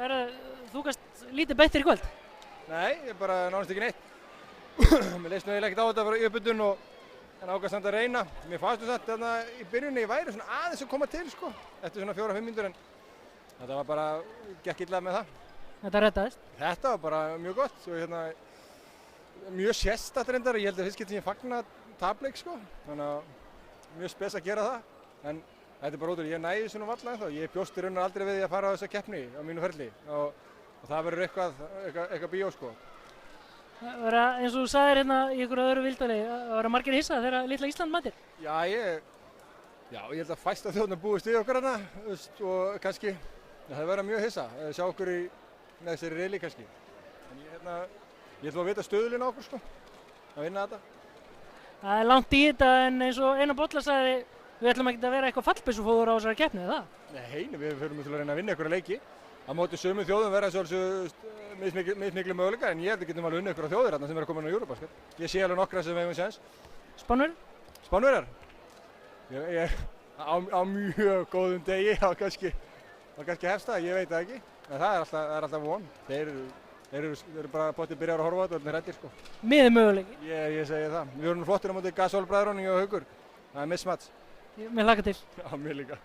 Þú gast lítið beittir í kvöld? Nei, ég bara nánast ekki neitt. Mér leist nú eiginlega ekkert á þetta að fara í uppbytun en ákvað samt að reyna. Mér fannst samt þarna í byrjunni ég væri svona aðeins að koma til sko, eftir svona 4-5 mínútur en þetta var bara, gekk illa með það. Þetta reddaðist? Þetta var bara mjög gott og mjög sérstakt reyndar, ég held að fyrst getur ég fagna tapleik sko, þannig að mjög spes að gera það en þetta er bara ótrúlega, ég næði svona valla ennþá, ég bjóst í rauninni aldrei við því að fara á þessa keppni á mínu ferli og það verður eitthvað bíó sko. Það verða, eins og þú sagðir hérna í einhverju öðru vildali, það verða margir hissa þegar litla Ísland mætir? Já, ég held að fæsta þjóðna búist við okkar hérna og kannski, það verða mjög hissa að sjá okkur í þessari riðli kannski. En ég ætla að vita stöðulinn á okkur sko, að vinna þetta. Það er langt í þetta en eins og Einar Bolla sagði, við ætlum ekki að vera eitthvað fallbyssufóður á þessari keppni, eða það? Nei, við förum til að reyna að vinna einhverja leiki. Á móti sömu þjóðum verða svolítið mismiklu möguleika en ég held að við getum alveg unnið einhverja þjóðir þarna sem eru að koma inn á Eurobasket. Ég sé alveg nokkra sem við hefum séns. Spánverjar? Spánverjar? Ég á mjög góðum degi á kannski hefst það, ég veit það ekki. En það er alltaf von. Þeir eru bara pottið byrjar að horfa á þetta og allir hræddir sko. Miður möguleiki? Ég segi það. Við vorum flottir á móti Gasol bræðrunum og Haukur. Það er mismatch. Mér hlakka til. Já, mér líka.